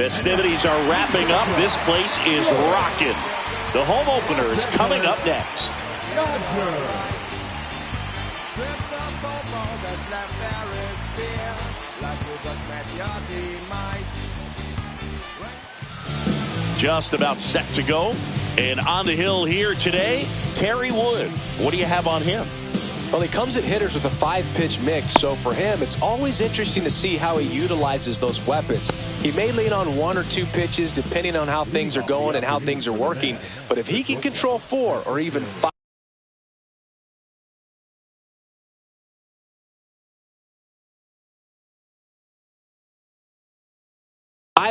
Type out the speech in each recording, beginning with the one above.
Festivities are wrapping up. This place is rocking. The home opener is coming up next. Just about set to go. And on the hill here today, Kerry Wood. What do you have on him? Well, he comes at hitters with a 5-pitch mix, so for him, it's always interesting to see how he utilizes those weapons. He may lean on 1 or 2 pitches depending on how things are going and how things are working, but if he can control 4 or even 5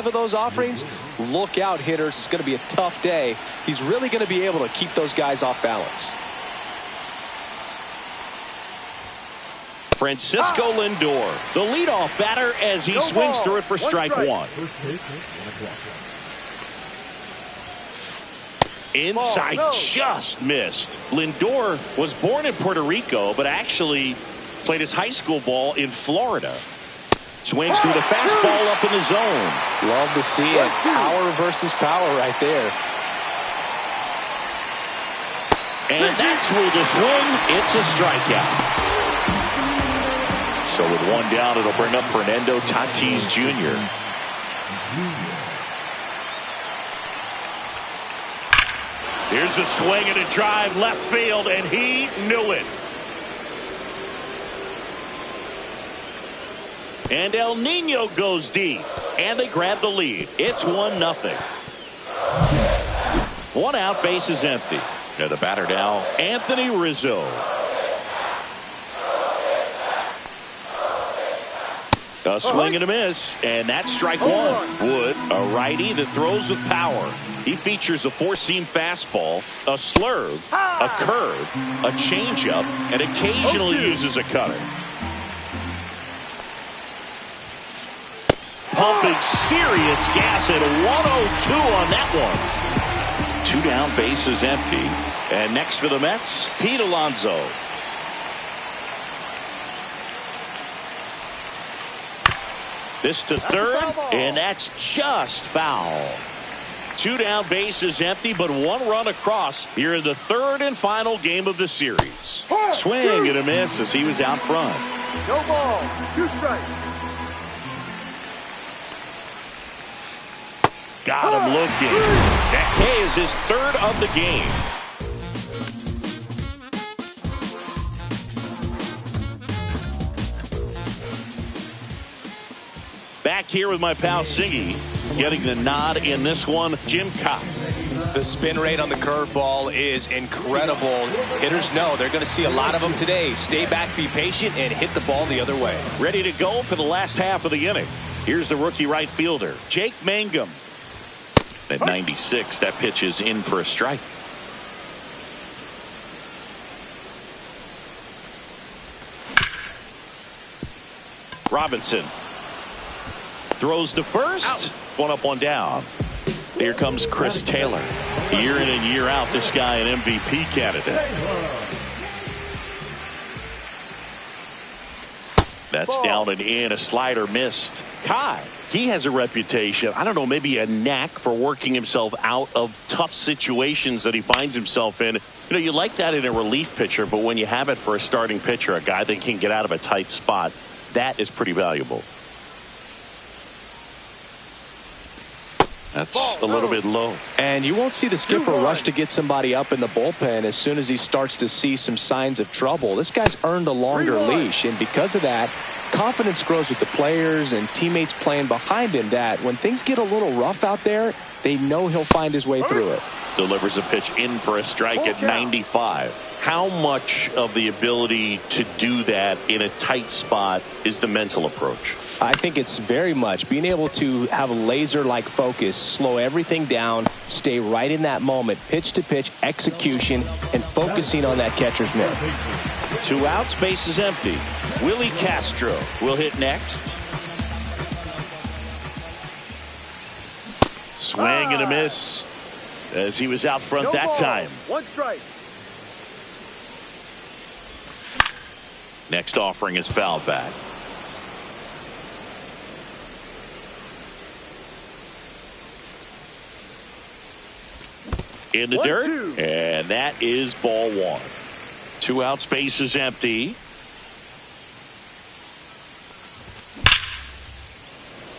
of those offerings, look out, hitters. It's going to be a tough day. He's really going to be able to keep those guys off balance. Francisco Lindor, the leadoff batter, as he swings through it for strike 1. Inside, just missed. Lindor was born in Puerto Rico, but actually played his high school ball in Florida. Swings through the fastball up in the zone. Love to see it. Power versus power right there. And that's ruled a swing. It's a strikeout. So with 1 down, it'll bring up Fernando Tatis Jr. Here's a swing and a drive left field, and he knew it. And El Nino goes deep, and they grab the lead. It's 1-0. 1 out, base is empty. Now the batter now, Anthony Rizzo. A swing and a miss, and that's strike 1. Wood, a righty that throws with power. He features a 4-seam fastball, a slurve, a curve, a changeup, and occasionally uses a cutter. Pumping serious gas at 102 on that one. 2 down, base is empty. And next for the Mets, Pete Alonso. This to third, and that's just foul. 2 down, base is empty, but 1 run across here in the 3rd and final game of the series. Swing and a miss as he was out front. No ball, 2 strikes. Got him looking. That K is his 3rd of the game. Back here with my pal Siggy, getting the nod in this one, Jim Cobb. The spin rate on the curveball is incredible. Hitters know they're going to see a lot of them today. Stay back, be patient, and hit the ball the other way. Ready to go for the last half of the inning. Here's the rookie right fielder, Jake Mangum. At 96, that pitch is in for a strike. Robinson throws to first. Out. 1 up, 1 down. Here comes Chris Taylor. Year in and year out, this guy an MVP candidate. That's down and in. A slider missed. Kai, he has a reputation, I don't know, maybe a knack for working himself out of tough situations that he finds himself in. You know, you like that in a relief pitcher, but when you have it for a starting pitcher, a guy that can get out of a tight spot, that is pretty valuable. That's a little bit low. And you won't see the skipper rush to get somebody up in the bullpen as soon as he starts to see some signs of trouble. This guy's earned a longer leash, and because of that, confidence grows with the players and teammates playing behind him, that when things get a little rough out there, they know he'll find his way through it. Delivers a pitch in for a strike at 95. How much of the ability to do that in a tight spot is the mental approach? I think it's very much being able to have a laser-like focus, slow everything down, stay right in that moment, pitch-to-pitch execution, and focusing on that catcher's mitt. 2 outs, base is empty. Willie Castro will hit next. Swing and a miss as he was out front that time. 1 strike. Next offering is fouled back. in the 1-2. dirt, and that is ball one. 2 outs, base is empty.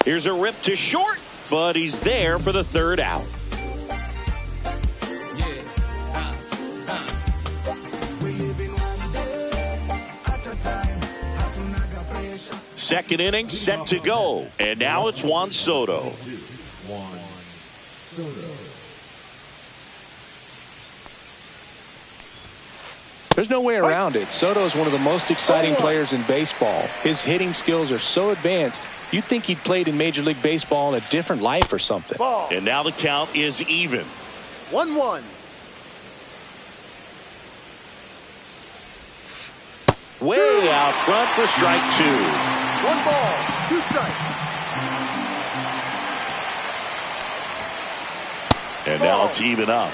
Here's a rip to short, but he's there for the 3rd out. Second inning set to go, and now it's Juan Soto. There's no way around it. Soto is one of the most exciting players in baseball. His hitting skills are so advanced, you'd think he'd played in Major League Baseball in a different life or something. Ball. And now the count is even. 1-1. Way out front for strike 2. 1 ball, 2 strikes. And now it's even up.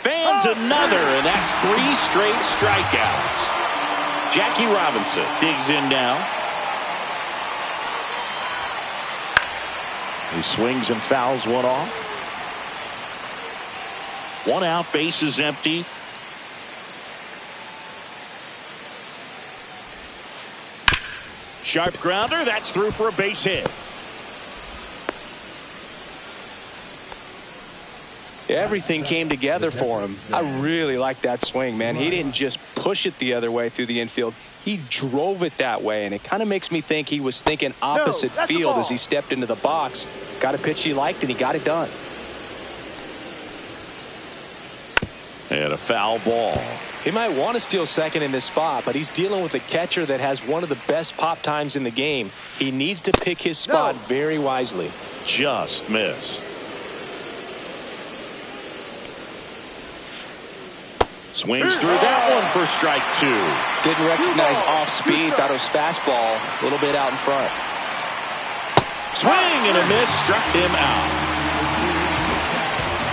Fans another, and that's 3 straight strikeouts. Jackie Robinson digs in now. He swings and fouls one off. 1 out, base is empty. Sharp grounder, that's through for a base hit. Everything came together for him. I really like that swing, man. He didn't just push it the other way through the infield. He drove it that way, and it kind of makes me think he was thinking opposite field as he stepped into the box. Got a pitch he liked, and he got it done. And a foul ball. He might want to steal second in this spot, but he's dealing with a catcher that has one of the best pop times in the game. He needs to pick his spot very wisely. Just missed. Swings through that one for strike 2. Didn't recognize off speed. Thought it was fastball. A little bit out in front. Swing and a miss. Struck him out.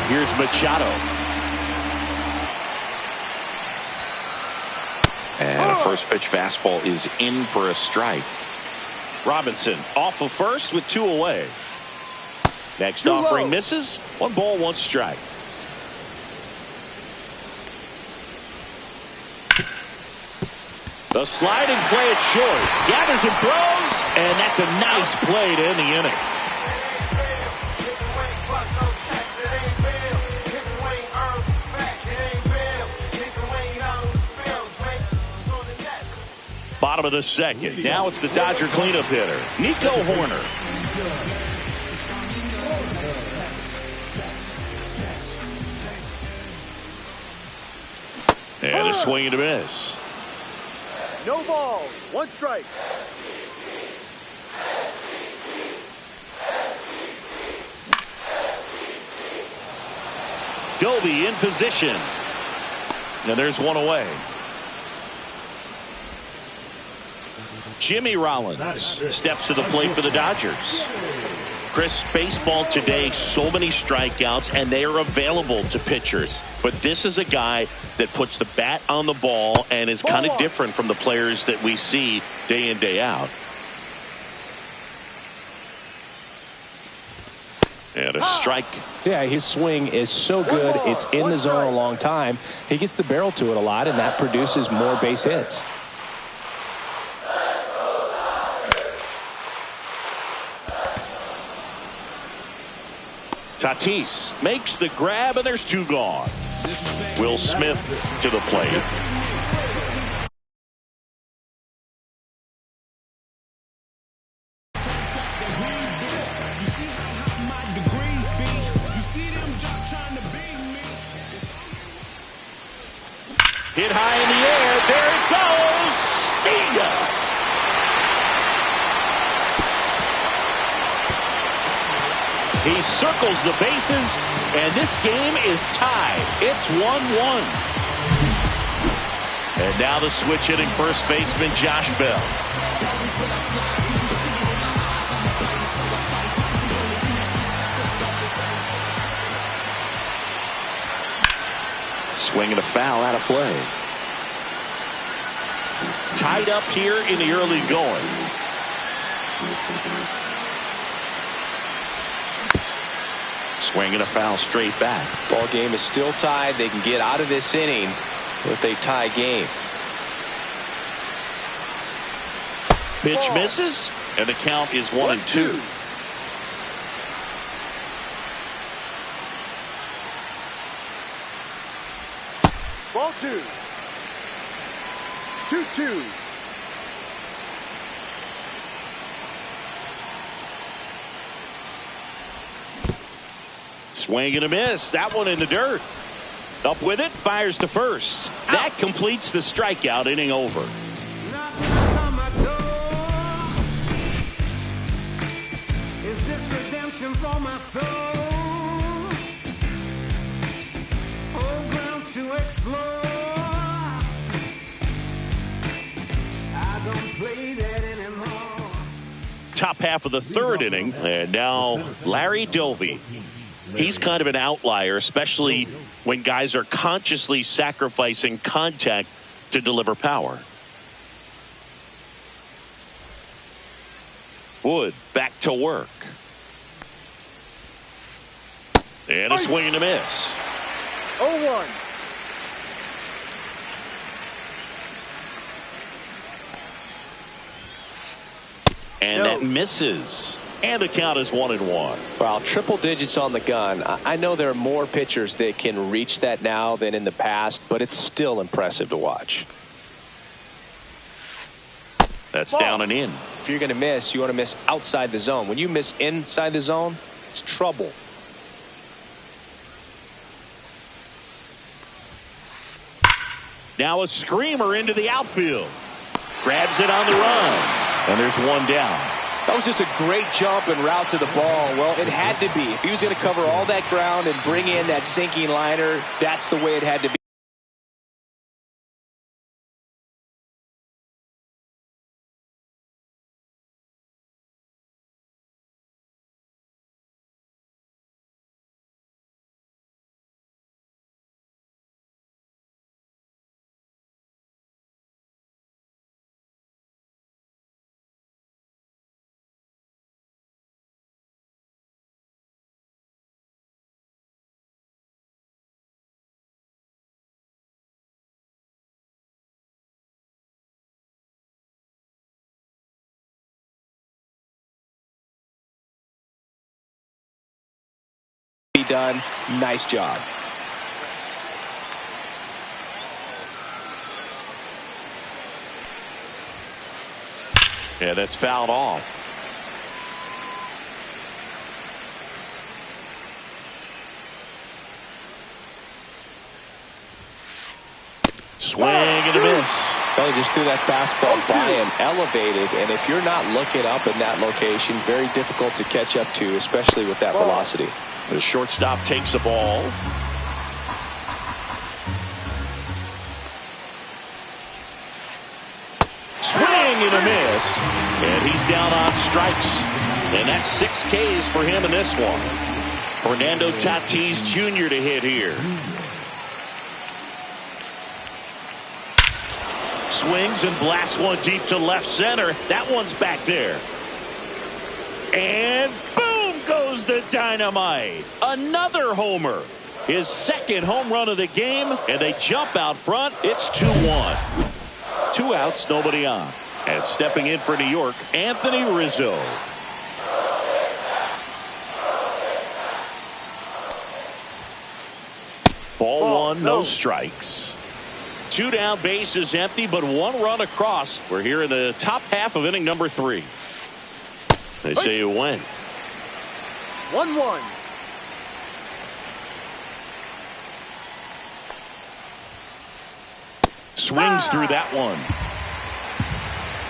Here's Machado. And a first pitch fastball is in for a strike. Robinson off of first with 2 away. Next offering misses. 1 ball, 1 strike. The sliding play it short. Gathers and throws, and that's a nice play to end the inning. Bottom of the 2nd. Now it's the Dodger cleanup hitter, Nico Horner. And a swing and a miss. No ball, 1 strike. Doby in position. And there's 1 away. Jimmy Rollins steps to the plate for the Dodgers. Chris, baseball today, so many strikeouts, and they are available to pitchers. But this is a guy that puts the bat on the ball and is kind of different from the players that we see day in, day out. And a strike. Yeah, his swing is so good. It's in the zone a long time. He gets the barrel to it a lot, and that produces more base hits. Tatis makes the grab, and there's 2 gone. Will Smith to the plate. Hit high in the air. There it goes. See ya. He circles the bases, and this game is tied. It's 1-1. And now the switch hitting first baseman Josh Bell. Swing and a foul out of play. Tied up here in the early going. Swing and a foul straight back. Ball game is still tied. They can get out of this inning with a tie game. Pitch misses, and the count is 1-2. Ball 2. 2-2. Swing and a miss. That one in the dirt. Up with it, fires to first. That completes the strikeout. Inning over. Is this redemption for my soul? Old ground to explore. I don't play that anymore. Top half of the third inning, and now Larry Doby. He's kind of an outlier, especially when guys are consciously sacrificing contact to deliver power. Wood back to work. And a swing and a miss. 0-1. And that misses. And the count is 1-1. Well, triple digits on the gun. I know there are more pitchers that can reach that now than in the past, but it's still impressive to watch. That's down and in. If you're going to miss, you want to miss outside the zone. When you miss inside the zone, it's trouble. Now a screamer into the outfield. Grabs it on the run. And there's one down. That was just a great jump and route to the ball. Well, it had to be. If he was going to cover all that ground and bring in that sinking liner, that's the way it had to be. Done. Nice job. Yeah, that's fouled off. Swing and a miss. Well, he just threw that fastball by him, elevated, and if you're not looking up in that location, very difficult to catch up to, especially with that velocity. The shortstop takes the ball. Swing and a miss. And he's down on strikes. And that's 6 Ks for him in this one. Fernando Tatis Jr. to hit here. Swings and blasts one deep to left center. That one's back there. And boom goes the dynamite. Another homer. His second home run of the game, and they jump out front. It's 2-1. 2 outs, nobody on. And stepping in for New York, Anthony Rizzo. Ball 1, no strikes. 2 down, bases empty, but 1 run across. We're here in the top half of inning number 3. They say it went. 1-1. Swings through that one.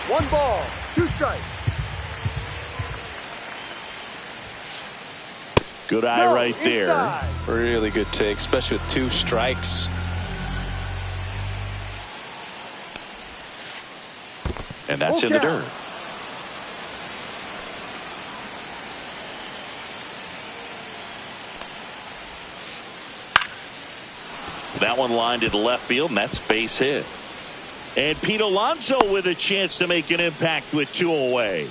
1 ball, 2 strikes. Good eye right there. Inside. Really good take, especially with 2 strikes. And that's in the dirt. That one lined to left field, and that's base hit. And Pete Alonso with a chance to make an impact with 2 away.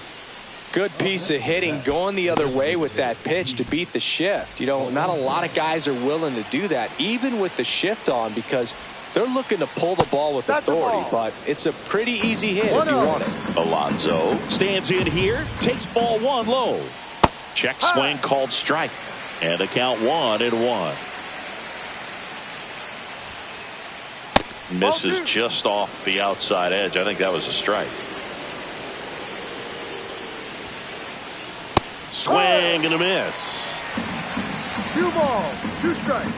Good piece of hitting going the other way with that pitch to beat the shift. You know, not a lot of guys are willing to do that, even with the shift on, because they're looking to pull the ball with authority, but it's a pretty easy hit if you want it. Alonso stands in here, takes ball 1 low. Check swing called strike. And the count 1-1. Misses just off the outside edge. I think that was a strike. Swing and a miss. 2 balls, 2 strikes.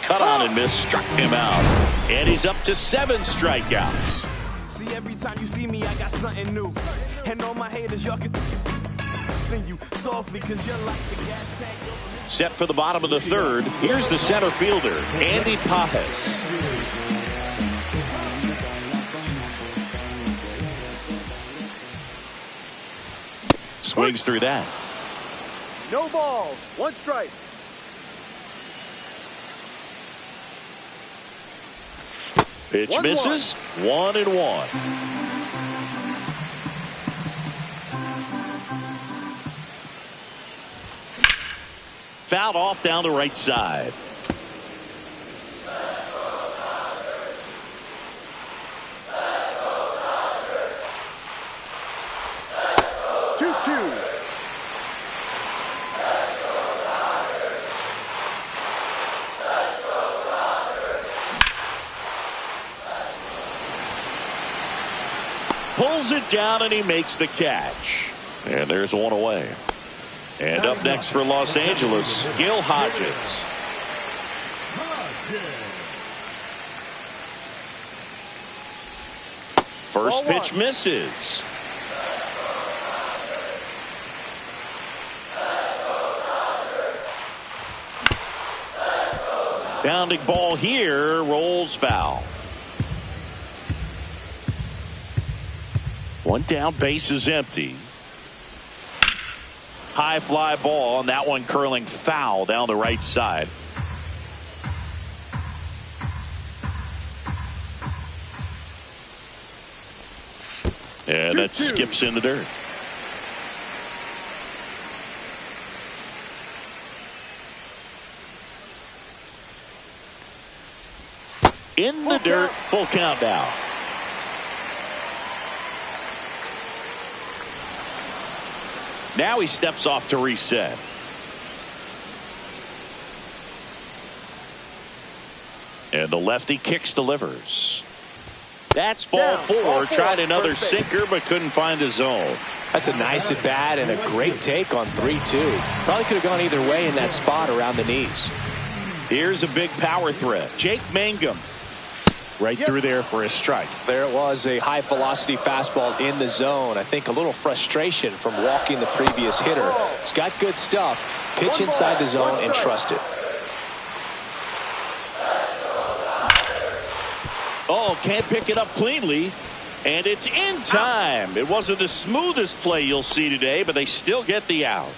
Cut on and miss, struck him out. And he's up to 7 strikeouts. See, every time you see me, I got something new. And all my haters, y'all can you softly, cause you're like the gas tank. Set for the bottom of the 3rd. Here's the center fielder, Andy Pajes. Swings through that. No balls, 1 strike. Pitch 1-1. misses. 1-1. Fouled off down the right side. Pulls it down and he makes the catch. And there's 1 away. And up next for Los Angeles, Gil Hodges. First pitch misses. Bounding ball here, rolls foul. 1 down, base is empty. High fly ball, and that one curling foul down the right side. And that skips in the dirt. In the dirt, full count now. Now he steps off to reset. And the lefty kicks, delivers. That's ball 4. Tried another sinker, but couldn't find the zone. That's a nice at bat and a great take on 3-2. Probably could have gone either way in that spot around the knees. Here's a big power threat. Jake Mangum. Right through there for a strike. There it was, a high velocity fastball in the zone. I think a little frustration from walking the previous hitter. He's got good stuff. Pitch inside the zone and trust it. Oh, can't pick it up cleanly. And it's in time. It wasn't the smoothest play you'll see today, but they still get the out.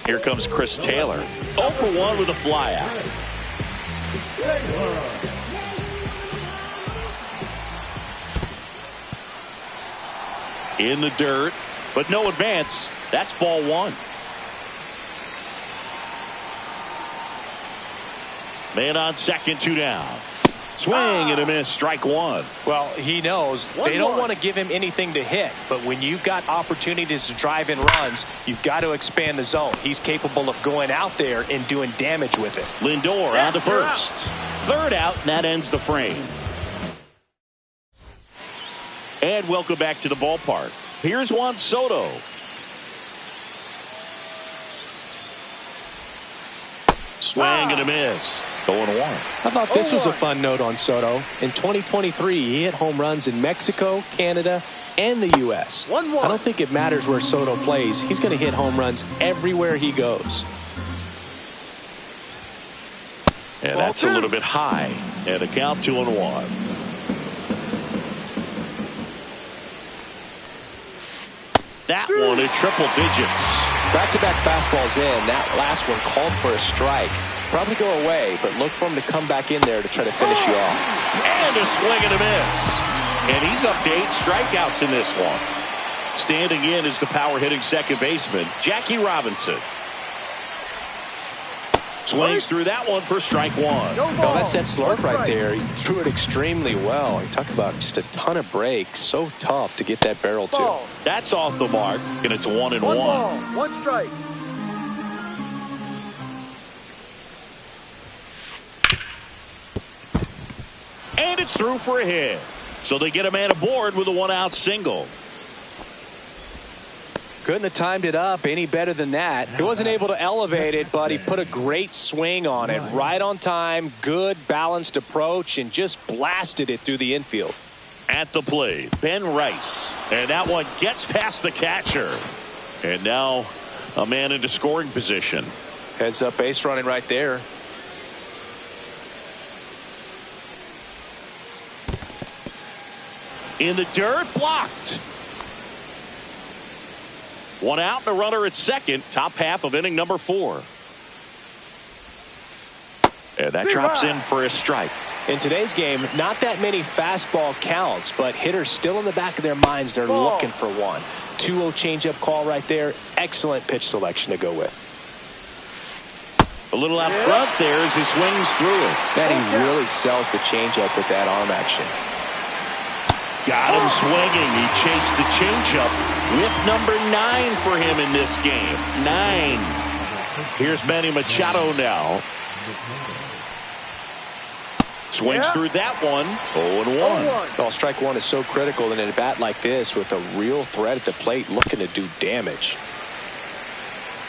Here comes Chris Taylor. 0 for 1 with a fly out. In the dirt, but no advance. That's ball 1. Man on second, 2 down. Swing and a miss, strike 1. Well, he knows they don't want to give him anything to hit, but when you've got opportunities to drive in runs, you've got to expand the zone. He's capable of going out there and doing damage with it. Lindor on to first. 3rd out, and that ends the frame. And welcome back to the ballpark. Here's Juan Soto. Swing and a miss. 0-1. I thought this was a fun note on Soto. In 2023, he hit home runs in Mexico, Canada, and the U.S. I don't think it matters where Soto plays. He's going to hit home runs everywhere he goes. And that's a little bit high. And the count 2-1. That one at triple digits. Back-to-back fastballs in. That last one called for a strike. Probably go away, but look for him to come back in there to try to finish you off. And a swing and a miss. And he's up to 8 strikeouts in this one. Standing in is the power-hitting second baseman, Jackie Robinson. Swings through that one for strike one. Oh, that's that slurve right there. He threw it extremely well. You talk about just a ton of breaks. So tough to get that barrel to. That's off the mark, and it's 1-1. 1 ball, 1 strike. And it's through for a hit. So they get a man aboard with a 1-out single. Couldn't have timed it up any better than that. He wasn't able to elevate it, but he put a great swing on it. Right on time, good balanced approach, and just blasted it through the infield. At the plate, Ben Rice. And that one gets past the catcher. And now a man into scoring position. Heads up base running right there. In the dirt, blocked. 1 out and a runner at second. Top half of inning number 4. And that drops in for a strike. In today's game, not that many fastball counts, but hitters still in the back of their minds, they're looking for one. 2-0 changeup call right there. Excellent pitch selection to go with. A little out front there as he swings through it. Man, he really sells the changeup with that arm action. Got him swinging. He chased the changeup with number 9 for him in this game. 9. Here's Manny Machado now. Swings through that one. 0-1. Well, strike one is so critical in a bat like this with a real threat at the plate looking to do damage.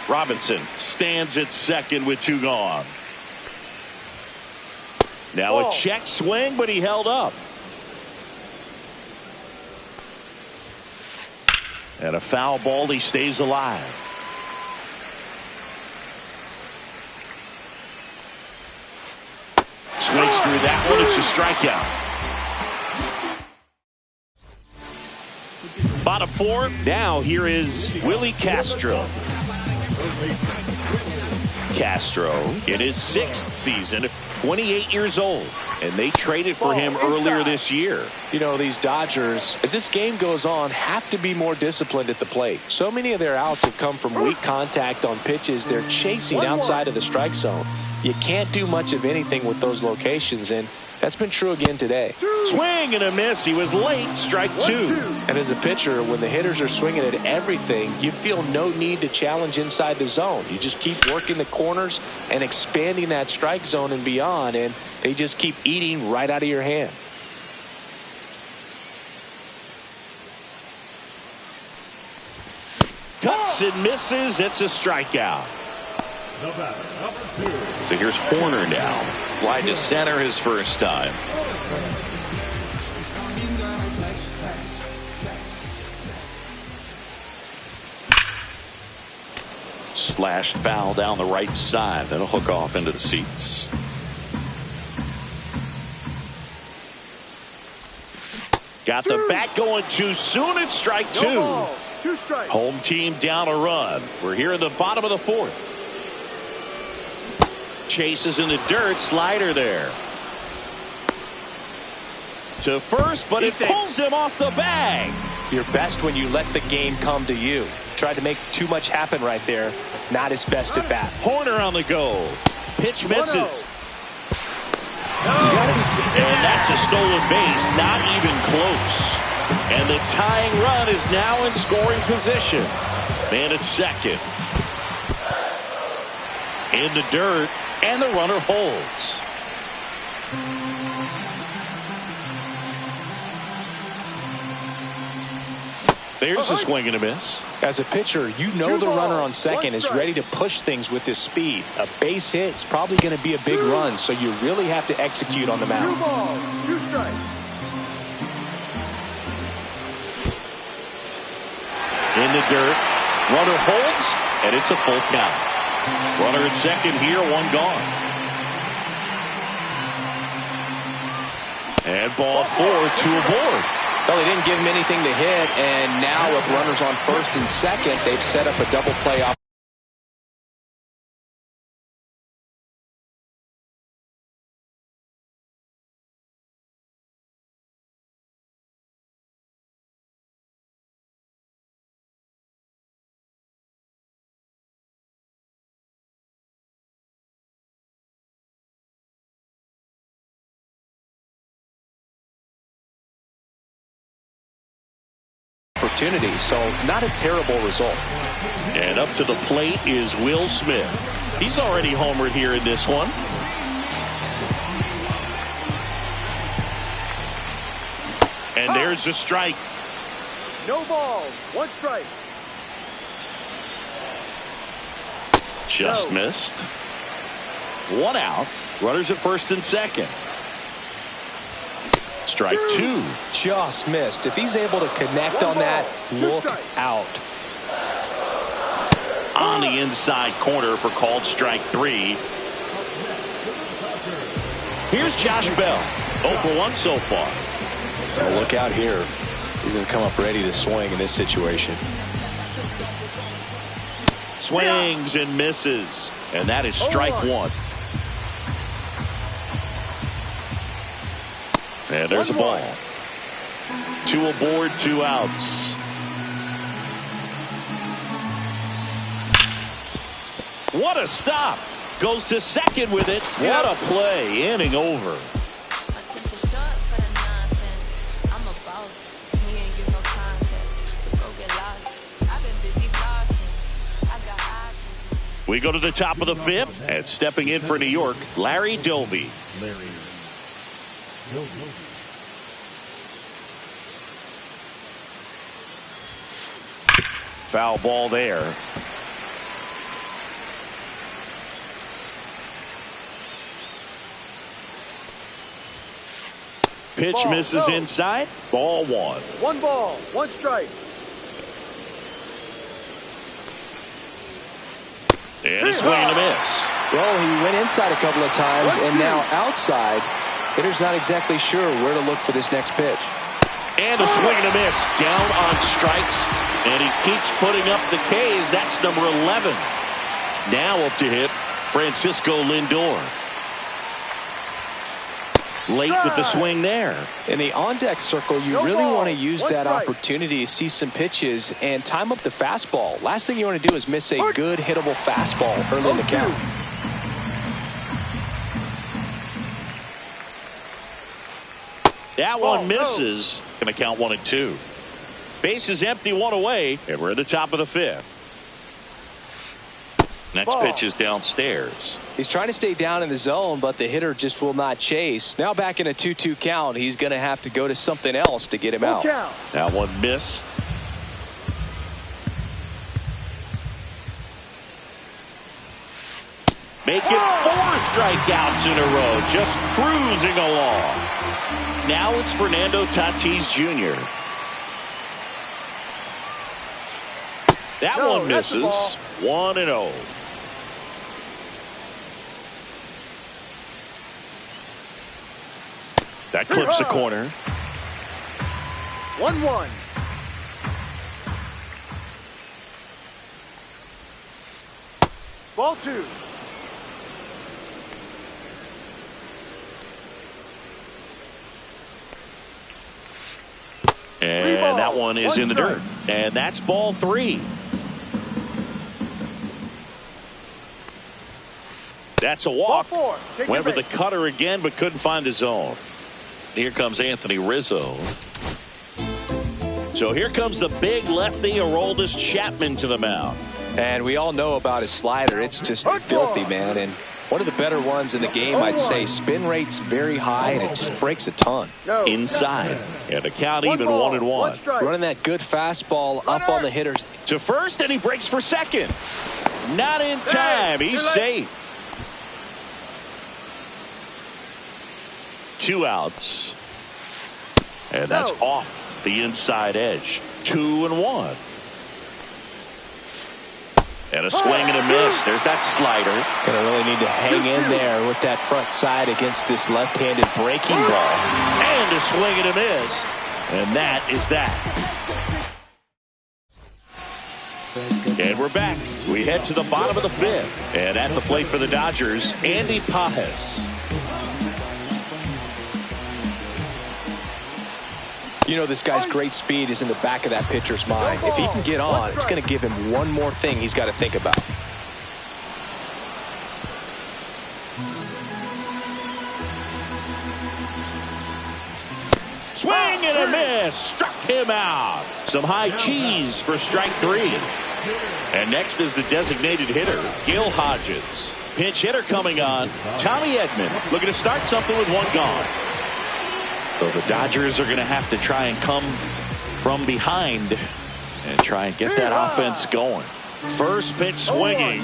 Robinson stands at second with 2 gone. Now a check swing, but he held up. And a foul ball, he stays alive. Swings through that one, it's a strikeout. Bottom 4, now here is Willie Castro. Castro in his 6th season, 28 years old. And they traded for him earlier this year. You know, these Dodgers, as this game goes on, have to be more disciplined at the plate. So many of their outs have come from weak contact on pitches they're chasing outside of the strike zone. You can't do much of anything with those locations, and that's been true again today. Swing and a miss. He was late. Strike 2. And as a pitcher, when the hitters are swinging at everything, you feel no need to challenge inside the zone. You just keep working the corners and expanding that strike zone and beyond, and they just keep eating right out of your hand. Cuts and misses. It's a strikeout. So here's Horner now. Fly to center his first time. Slashed foul down the right side. That'll hook off into the seats. Got the bat going too soon. It's strike 2. Home team down a run. We're here in the bottom of the 4th. Chases in the dirt. Slider there. To first, but it pulls him off the bag. You're best when you let the game come to you. Tried to make too much happen right there. Not his best at bat. Horner on the go. Pitch misses. And that's a stolen base. Not even close. And the tying run is now in scoring position. Man at second. In the dirt. And the runner holds. There's a swing and a miss. As a pitcher, you know the runner on second is ready to push things with his speed. A base hit is probably going to be a big run, so you really have to execute on the mound. 2 balls, 2 strikes. In the dirt. Runner holds, and it's a full count. Runner at second here, 1 gone. And ball 4, 2 aboard. Well, they didn't give him anything to hit, and now with runners on first and second, they've set up a double play opportunity. opportunities, so not a terrible result. And up to the plate is Will Smith. He's already homered here in this one. And there's a strike. No balls. One strike. Just missed. One out. Runners at first and second. Strike two. Just missed. If he's able to connect on that, look out. On the inside corner for called strike three. Here's Josh Bell. 0 for 1 so far. Well, look out here. He's going to come up ready to swing in this situation. Swings and misses. And that is strike one. And there's a ball. 2 aboard, 2 outs. What a stop. Goes to second with it. What a play. Inning over. We go to the top of the 5th, and stepping in for New York, Larry Doby. Foul ball there. Pitch misses inside. Ball 1. 1 ball, 1 strike. And a swing and a miss. Well, he went inside a couple of times, and now outside. Hitter's not exactly sure where to look for this next pitch. And a swing and a miss. Down on strikes. And he keeps putting up the Ks. That's number 11. Now up to hit Francisco Lindor. Late with the swing there. In the on-deck circle, you really want to use that opportunity to see some pitches and time up the fastball. Last thing you want to do is miss a good hittable fastball early in the count. That one misses. Going to count 1 and 2. Base is empty, 1 away, and we're at the top of the 5th. Next pitch is downstairs. He's trying to stay down in the zone, but the hitter just will not chase. Now back in a 2-2 count, he's going to have to go to something else to get him out. That one missed. Make it 4 strikeouts in a row, just cruising along. Now it's Fernando Tatis Jr. That one misses. 1-0. That clips the corner. 1-1. Ball 2. And that one is in the dirt. And that's ball 3. That's a walk. Went with the cutter again, but couldn't find the zone. Here comes Anthony Rizzo. So here comes the big lefty, Aroldis Chapman, to the mound. And we all know about his slider. It's just filthy, man. And one of the better ones in the game, I'd say. Spin rate's very high, and it just breaks a ton. Inside. And the count even 1-1. Running that good fastball up on the hitters. To first, and he breaks for second. Not in time. He's safe. 2 outs. And that's off the inside edge. 2-1. And a swing and a miss. There's that slider. Gonna really need to hang in there with that front side against this left-handed breaking ball. And a swing and a miss. And that is that. And we're back. We head to the bottom of the 5th. And at the plate for the Dodgers, Andy Pages. You know, this guy's great speed is in the back of that pitcher's mind. If he can get on, it's going to give him one more thing he's got to think about. Swing and and a miss. Struck him out. Some high cheese for strike 3. And next is the designated hitter, Gil Hodges. Pinch hitter coming on. Tommy Edman looking to start something with one gone. So the Dodgers are going to have to try and come from behind and try and get that offense going. First pitch swinging.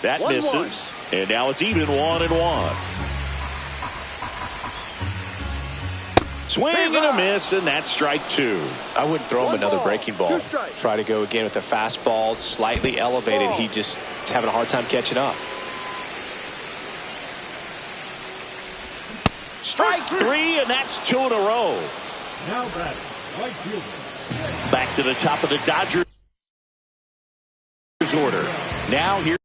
That misses. And now it's even 1-1. Swing and a miss, and that's strike 2. I wouldn't throw him another breaking ball. Try to go again with the fastball, slightly elevated. He just is having a hard time catching up. Strike 3, and that's 2 in a row. Now back, right fielder. Back to the top of the Dodgers order. Now here.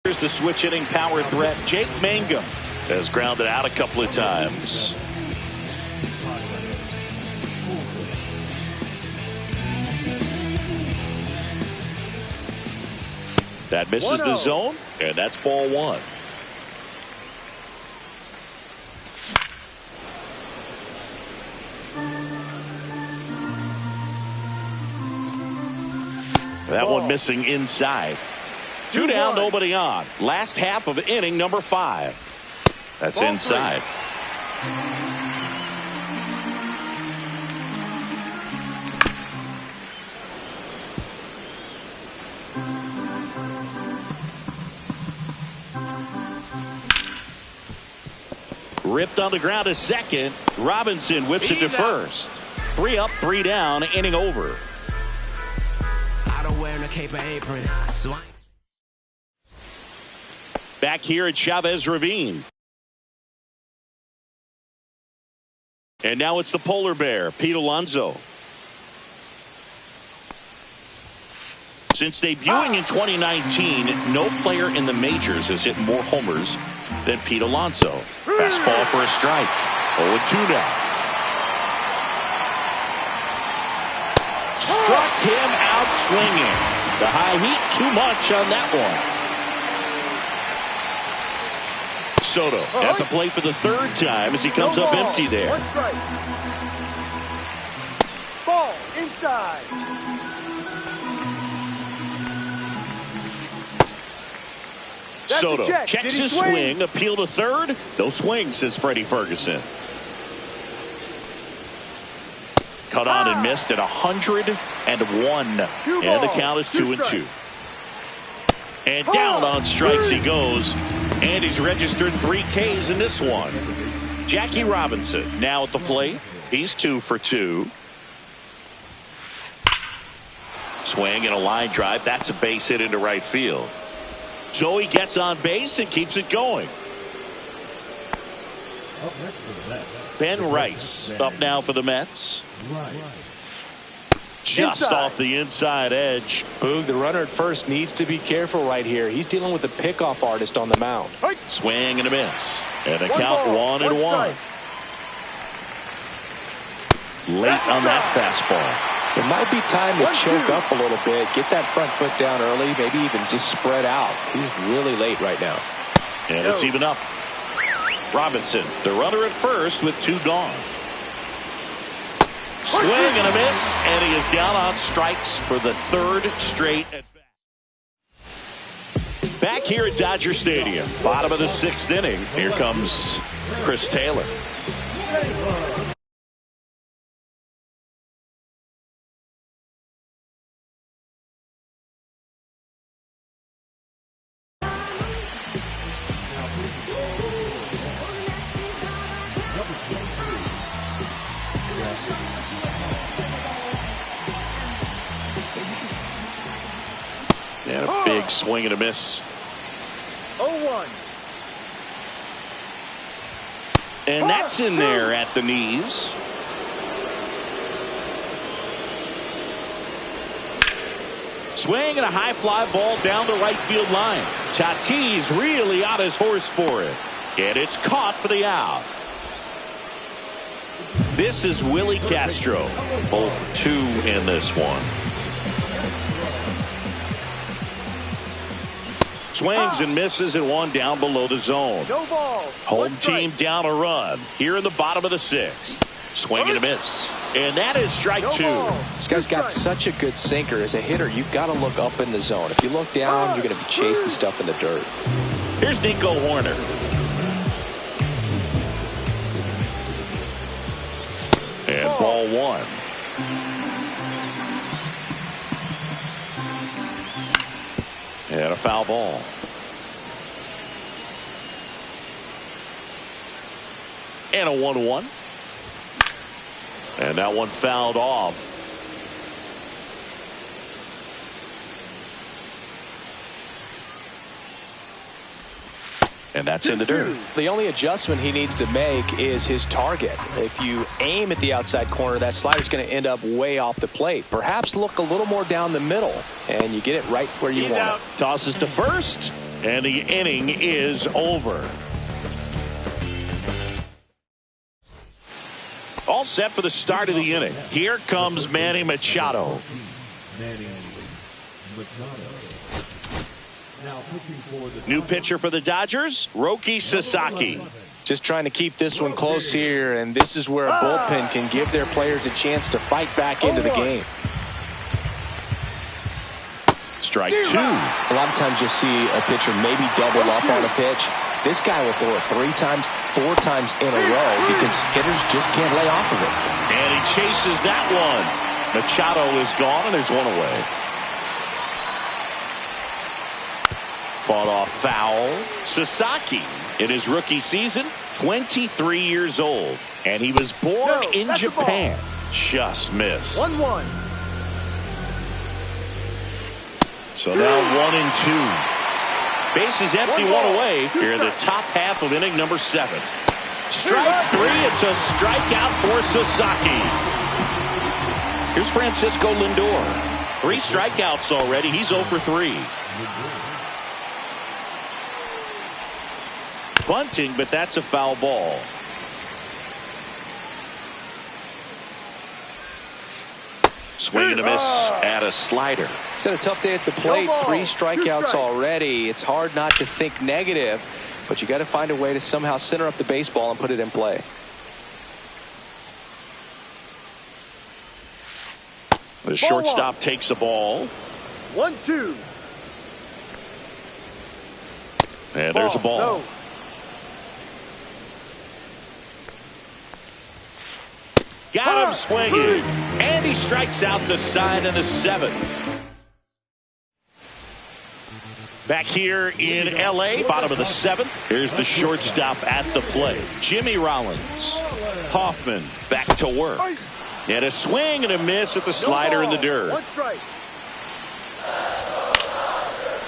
Here's the switch hitting power threat. Jake Mangum has grounded out a couple of times. That misses the zone, and that's ball 1. That one missing inside. 2 down, nobody on. Last half of inning number 5. That's inside. Ripped on the ground to second. Robinson whips it to first. 3 up, 3 down, inning over. I don't wear a cape or apron, so I... Back here at Chavez Ravine. And now it's the polar bear, Pete Alonso. Since debuting in 2019, no player in the majors has hit more homers than Pete Alonso. Fastball for a strike. 0-2 now. Struck him out swinging. The high heat too much on that one. Soto at the plate for the 3rd time as he comes up empty there. 1 strike. Ball inside. Soto checks his swing. Appeal to 3rd. No swing, says Freddie Ferguson. Cut on and missed at 101. And the count is 2-2. And down on strikes he goes. And he's registered 3 Ks in this one. Jackie Robinson now at the plate. He's 2 for 2. Swing and a line drive. That's a base hit into right field. Joey gets on base and keeps it going. Ben Rice up now for the Mets. Just off the inside edge. Boog, the runner at first needs to be careful right here. He's dealing with a pickoff artist on the mound. Swing and a miss. And a count 1-1. Late on that fastball. It might be time to choke up a little bit, get that front foot down early, maybe even just spread out. He's really late right now. And it's even up. Robinson, the runner at first with 2 gone. Swing and a miss, and he is down on strikes for the 3rd straight at bat. Back here at Dodger Stadium, bottom of the 6th inning. Here comes Chris Taylor. And a big swing and a miss. 0-1. And that's in there at the knees. Swing and a high fly ball down the right field line. Tatis really on his horse for it. And it's caught for the out. This is Willie Castro. 0 for 2 in this one. Swings and misses and one down below the zone. No ball. Home team down a run here in the bottom of the sixth. Swing and a miss. And that is strike two. This guy's got such a good sinker. As a hitter, you've got to look up in the zone. If you look down, you're going to be chasing stuff in the dirt. Here's Nico Horner. And ball one. And a foul ball. And a 1-1. And that one fouled off. And that's in the dirt. The only adjustment he needs to make is his target. If you aim at the outside corner, that slider's going to end up way off the plate. Perhaps look a little more down the middle, and you get it right where you want it. Tosses to first, and the inning is over. All set for the start of the inning. Here comes Manny Machado. New pitcher for the Dodgers, Roki Sasaki. Just trying to keep this one close here, and this is where a bullpen can give their players a chance to fight back into the game. Strike two. A lot of times you'll see a pitcher maybe double up on a pitch. This guy will throw it 3 times, 4 times in a row because hitters just can't lay off of it. And he chases that one. Machado is gone, and there's one away. Fought off foul. Sasaki, in his rookie season, 23 years old. And he was born in Japan. Just missed. 1-1. So now 1-2. Bases empty, one away here in the top half of inning number 7. Strike 3. It's a strikeout for Sasaki. Here's Francisco Lindor. 3 strikeouts already. He's 0 for 3. Bunting, but that's a foul ball. Swing and a miss at a slider. He's had a tough day at the plate. 3 strikeouts already. It's hard not to think negative, but you got to find a way to somehow center up the baseball and put it in play. The shortstop takes the ball. 1-2. And there's a ball. No. Got him swinging. And he strikes out the side in the 7th. Back here in L.A., bottom of the 7th. Here's the shortstop at the plate. Jimmy Rollins. Hoffman back to work. And a swing and a miss at the slider in the dirt. 1 strike.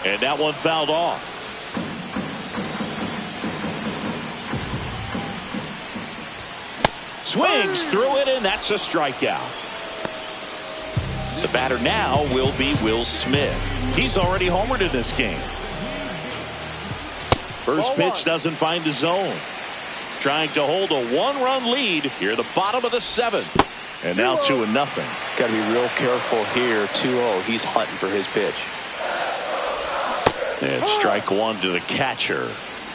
And that one fouled off. Swings through it, and that's a strikeout. The batter now will be Will Smith. He's already homered in this game. First pitch doesn't find the zone. Trying to hold a 1-run lead here at the bottom of the 7th. And now 2-0. Got to be real careful here. 2-0. He's hunting for his pitch. And strike 1 to the catcher.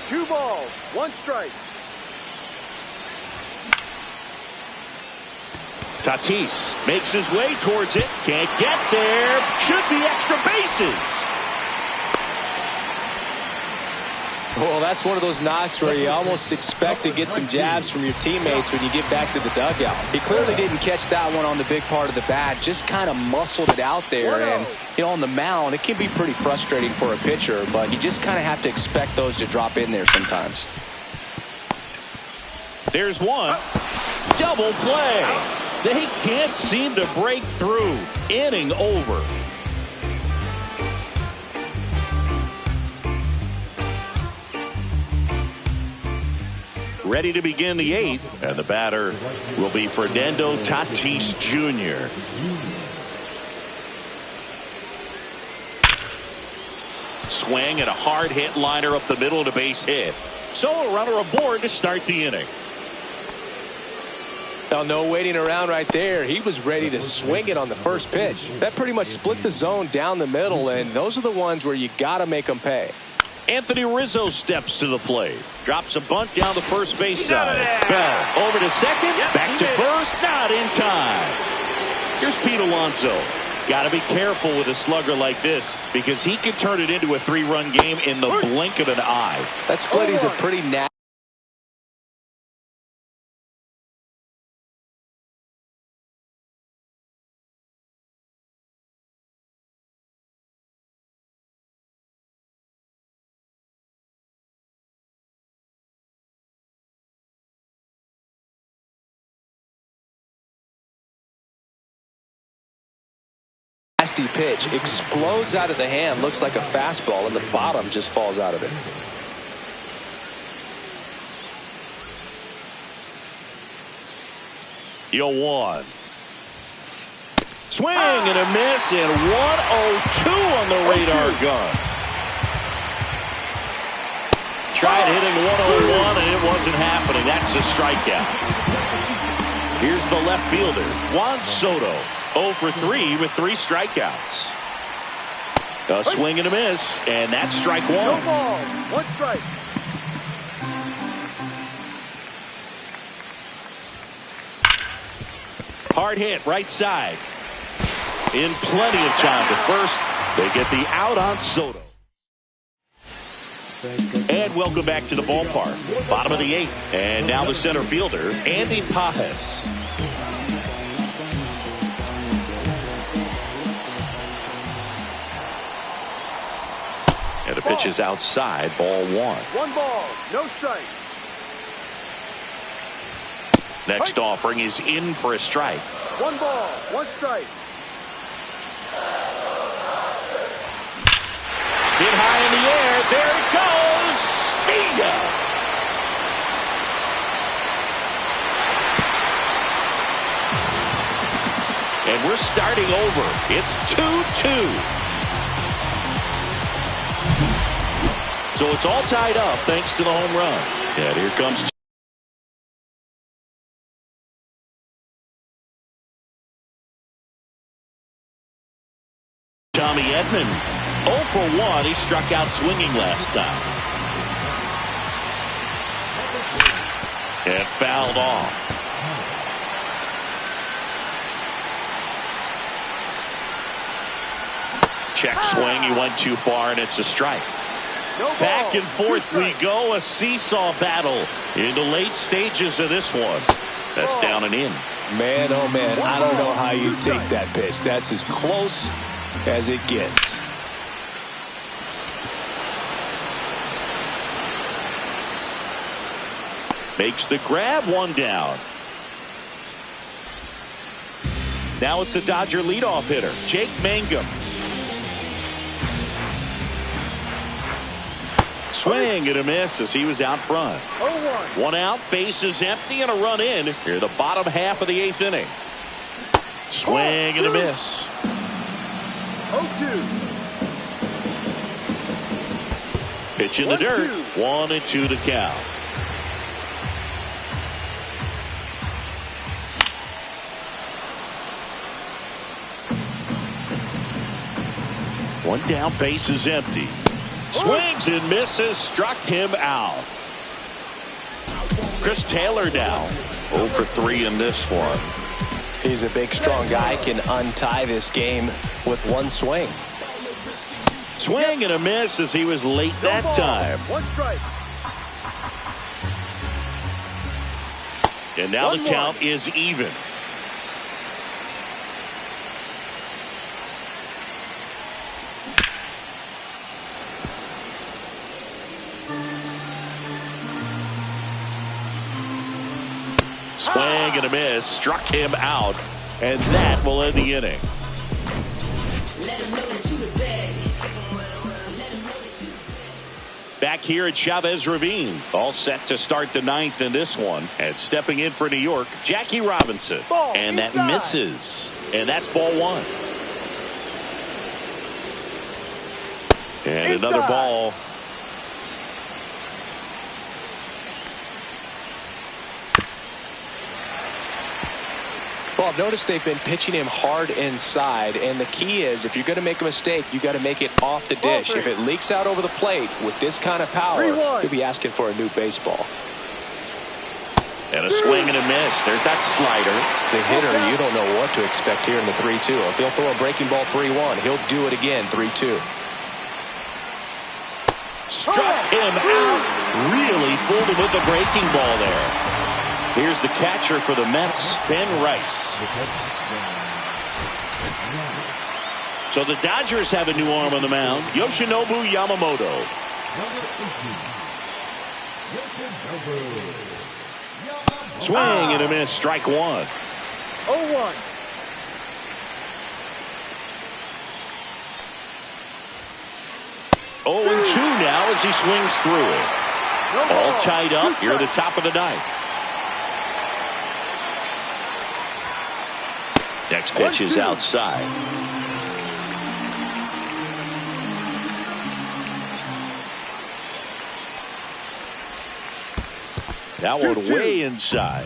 2 balls, 1 strike. Tatis makes his way towards it. Can't get there. Should be extra bases. Well, that's one of those knocks where you almost expect to get some jabs from your teammates when you get back to the dugout. He clearly didn't catch that one on the big part of the bat. Just kind of muscled it out there. And, you know, on the mound, it can be pretty frustrating for a pitcher, but you just kind of have to expect those to drop in there sometimes. There's one. Double play. They can't seem to break through. Inning over. Ready to begin the 8th, and the batter will be Fernando Tatis Jr. Swing and a hard hit liner up the middle to base hit. So a runner aboard to start the inning. Now, no waiting around right there. He was ready to swing it on the first pitch. That pretty much split the zone down the middle, and those are the ones where you got to make them pay. Anthony Rizzo steps to the plate. Drops a bunt down the first base side. Bell over to second. Back to first. Not in time. Here's Pete Alonso. Got to be careful with a slugger like this because he can turn it into a 3-run game in the blink of an eye. That split is a pretty nasty. Nasty pitch explodes out of the hand, looks like a fastball, and the bottom just falls out of it. Yo, 1. Swing and a miss, and 1-0-2 on the radar gun. Tried hitting 101, and it wasn't happening. That's a strikeout. Here's the left fielder, Juan Soto. 0 for 3 with 3 strikeouts. A swing and a miss, and that's strike 1. No ball, 1 strike. Hard hit, right side. In plenty of time to first. They get the out on Soto. And welcome back to the ballpark. Bottom of the 8th. And now the center fielder, Andy Pajes. And the pitch is outside, ball 1. 1 ball, no strike. Next offering is in for a strike. 1 ball, 1 strike. Hit high in the air. There it goes. See ya. And we're starting over. It's 2-2. So it's all tied up thanks to the home run. And here comes Tommy Edman. 0 for 1. He struck out swinging last time. And fouled off. Check swing. He went too far, and it's a strike. No ball, Back and forth 2 we strikes. go. A seesaw battle in the late stages of this one. That's down and in. Man, oh man, I don't know how you take that pitch. That's as close as it gets. Makes the grab, 1 down. Now it's the Dodger leadoff hitter, Jake Mangum. Swing and a miss as he was out front. 0-1. 1 out, bases empty, and a run in here the bottom half of the 8th inning. Swing and a miss. 0-2. Pitch in the dirt. 1-2 to count. One down, base is empty. Swings and misses, struck him out. Chris Taylor now 0 for 3 in this one. He's a big, strong guy, can untie this game with 1 swing. Swing and a miss as he was late No that ball, time. 1 strike. And now the 1-1. count is even. Swing and a miss, struck him out, and that will end the inning. Back here at Chavez Ravine, all set to start the 9th in this one, and stepping in for New York, Jackie Robinson. Ball And that inside. misses, and that's ball 1. And another Inside. ball. Well, I've noticed they've been pitching him hard inside, and the key is if you're going to make a mistake, you got to make it off the dish. If it leaks out over the plate with this kind of power, you'll be asking for a new baseball. And a swing and a miss. There's that slider. As a hitter, you don't know what to expect here in the 3-2. If he'll throw a breaking ball 3-1, he'll do it again 3-2. Struck him out. Really fooled him with the breaking ball there. Here's the catcher for the Mets, Ben Rice. So the Dodgers have a new arm on the mound, Yoshinobu Yamamoto. Swing and a miss, strike one. 0-1. Oh, and 2 now as he swings through it. All tied up here at the top of the ninth. Next pitch is outside. That one way inside.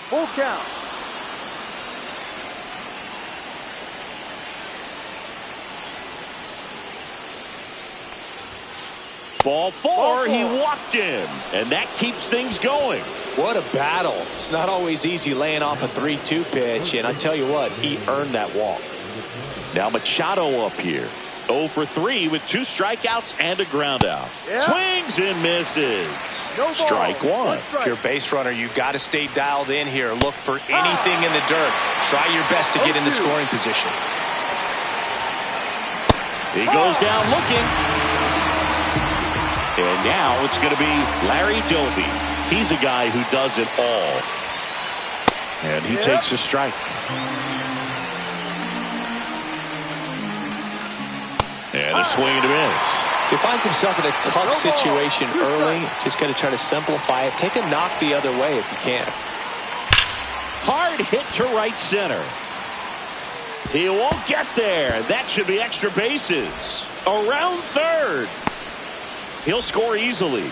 Full count. Ball 4, he walked him, and that keeps things going. What a battle. It's not always easy laying off a 3-2 pitch, and I tell you what, he earned that walk. Now Machado up here. 0 for 3 with 2 strikeouts and a ground out. Yeah. Swings and misses. No ball. Strike one. If you're a base runner, you got to stay dialed in here. Look for anything in the dirt. Try your best to get in the scoring position. He goes down looking. And now it's going to be Larry Doby. He's a guy who does it all. And he takes a strike. And a swing and a miss. He finds himself in a tough situation early. Just got to try to simplify it. Take a knock the other way if you can. Hard hit to right center. He won't get there. That should be extra bases. Around third. He'll score easily.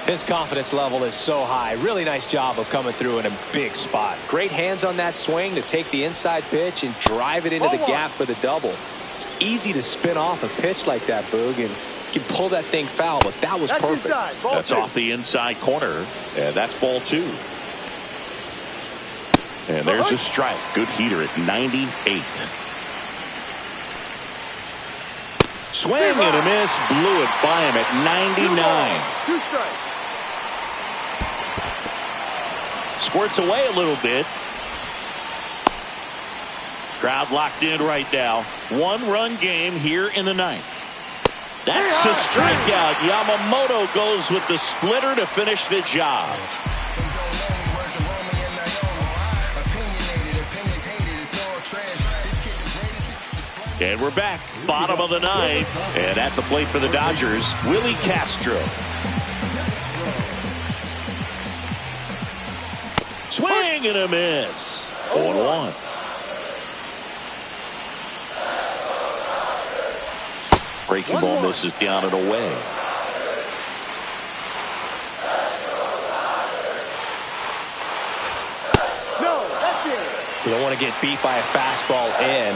His confidence level is so high. Really nice job of coming through in a big spot. Great hands on that swing to take the inside pitch and drive it into the gap for the double. It's easy to spin off a pitch like that, Boog, and you can pull that thing foul, but that was perfect. That's off the inside corner, and that's ball 2. And there's a strike. Good heater at 98. Swing and a miss. Blew it by him at 99. 2 strikes. Squirts away a little bit. Crowd locked in right now. 1-run game here in the 9th. That's a strikeout. Yamamoto goes with the splitter to finish the job. And we're back. Bottom of the 9th. And at the plate for the Dodgers, Willie Castro. Swing and a miss. 0-1. Breaking ball misses down and away. No, that's it. You don't want to get beat by a fastball in.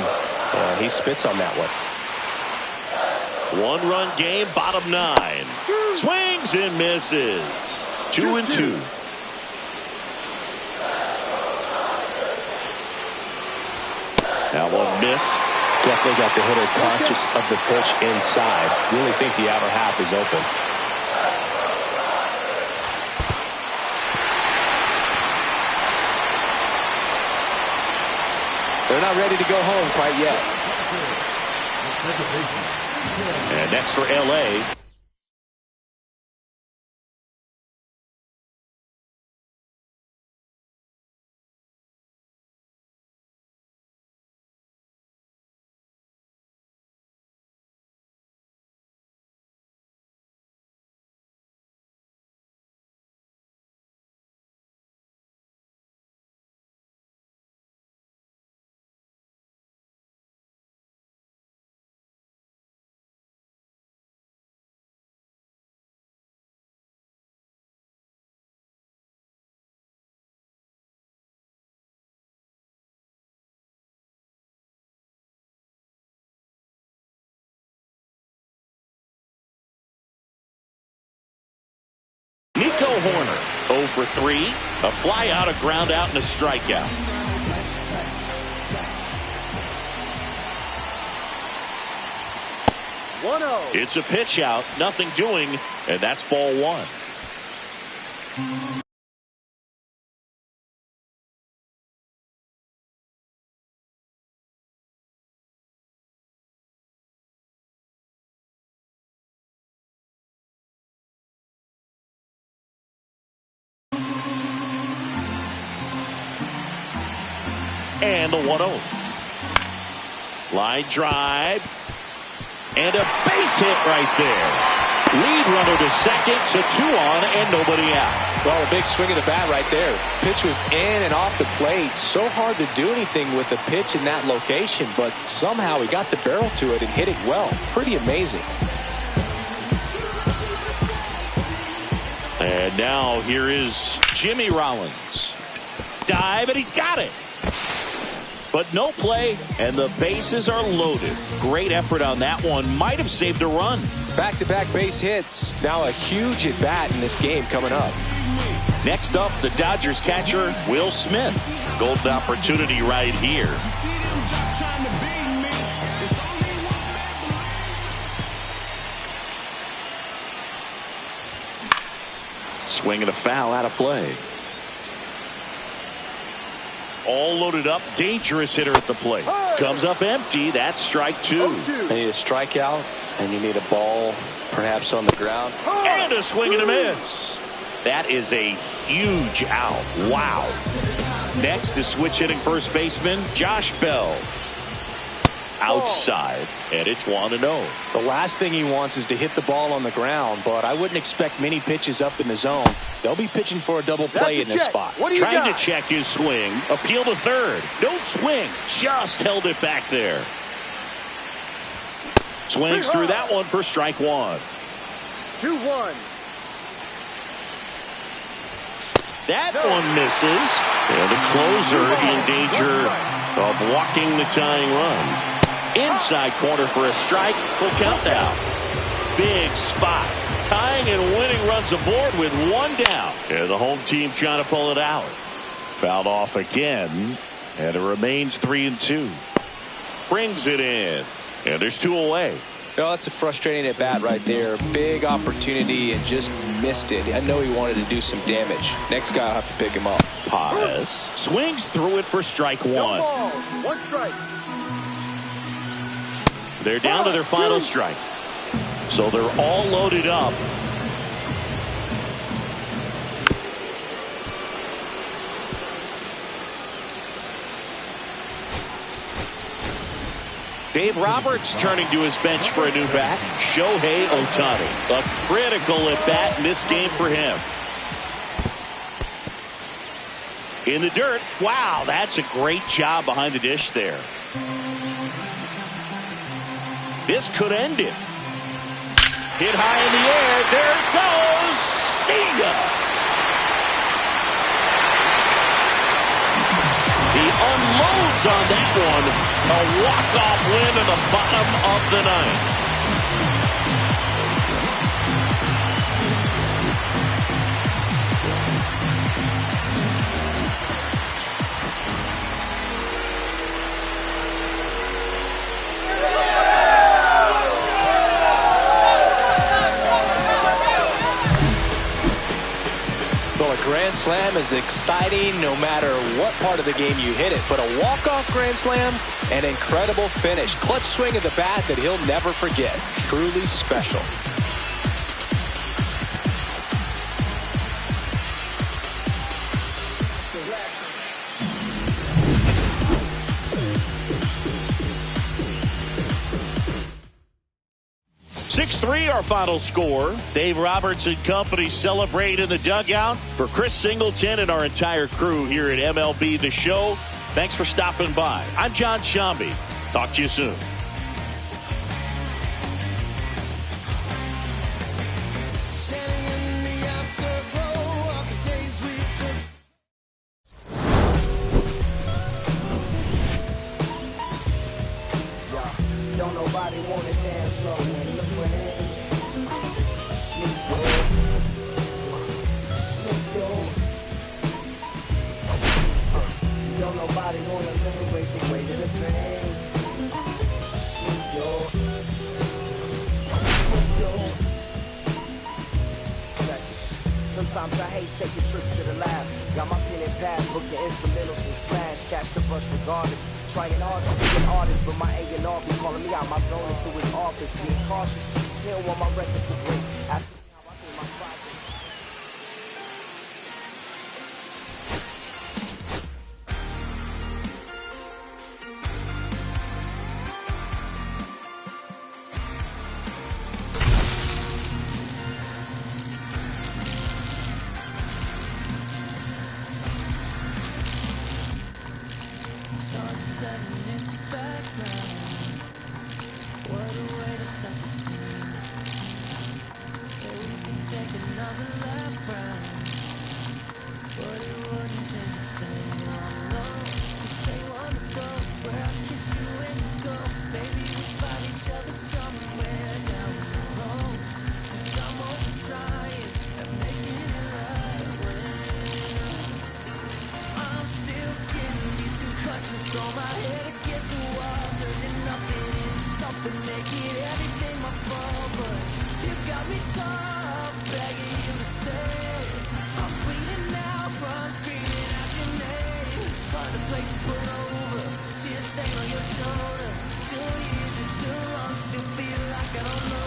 And he spits on that one. 1-run game, bottom 9. Swings and misses. 2-2. That one missed. Definitely got the hitter conscious of the pitch inside. Really think the outer half is open. They're not ready to go home quite yet. And next for L.A., Nico Horner, 0 for 3. A fly out, a ground out, and a strikeout. It's a pitch out, nothing doing, and that's ball one. And the 1-0. Line drive. And a base hit right there. Lead runner to second, so 2 on and nobody out. Well, a big swing of the bat right there. Pitch was in and off the plate. So hard to do anything with the pitch in that location, but somehow he got the barrel to it and hit it well. Pretty amazing. And now here is Jimmy Rollins. Dive, and he's got it. But no play, and the bases are loaded. Great effort on that one. Might have saved a run. Back-to-back base hits. Now a huge at-bat in this game coming up. Next up, the Dodgers catcher, Will Smith. Golden opportunity right here. Swing and a foul out of play. All loaded up, dangerous hitter at the plate. Comes up empty. That's strike 2. You need a strikeout, and you need a ball perhaps on the ground. And a swing and a miss. That is a huge out. Wow. Next is switch hitting first baseman Josh Bell. Outside, and it's 1-0. The last thing he wants is to hit the ball on the ground, but I wouldn't expect many pitches up in the zone. They'll be pitching for a double play in this spot. Trying to check his swing. Appeal to third. No swing. Just held it back there. Swings through that one for strike 1. 2-1. That one misses. And the closer in danger of walking the tying run. Inside corner for a strike. Full count now. Big spot. Tying and winning runs aboard with 1 down. And the home team trying to pull it out. Fouled off again. And it remains 3-2. Brings it in. And there's 2 away. Oh, that's a frustrating at bat right there. Big opportunity and just missed it. I know he wanted to do some damage. Next guy will have to pick him up. Paz swings through it for strike 1. No ball, 1 strike. They're down to their final strike. So they're all loaded up. Dave Roberts turning to his bench for a new bat. Shohei Ohtani. A critical at bat in this game for him. In the dirt. Wow, that's a great job behind the dish there. This could end it. Hit high in the air. There it goes. See ya. He unloads on that one. A walk-off win in the bottom of the 9th. Grand slam is exciting no matter what part of the game you hit it, but a walk-off grand slam, an incredible finish. Clutch swing of the bat that he'll never forget. Truly special. Our final score. Dave Roberts and company celebrate in the dugout. For Chris Singleton and our entire crew here at MLB The Show, thanks for stopping by. I'm John Shambi. Talk to you soon. Don't nobody wanna dance slow, man. Look what Everybody wanna liberate the weight of the pain. Sometimes I hate taking trips to the lab. Got my pen and pad, booking instrumentals and smash. Catch the bus regardless. Trying hard to be an artist, but my A&R be calling me out my zone into his office. Being cautious, still want my record to break. Asking how I think my projects. Throw my head against the wall, turning nothing into something, make it everything my fault. But you got me torn up, begging you to stay. I'm bleeding now from screaming out your name. Find a place to pull over, tears stain on your shoulder. 2 years is too long, still feel like I don't know.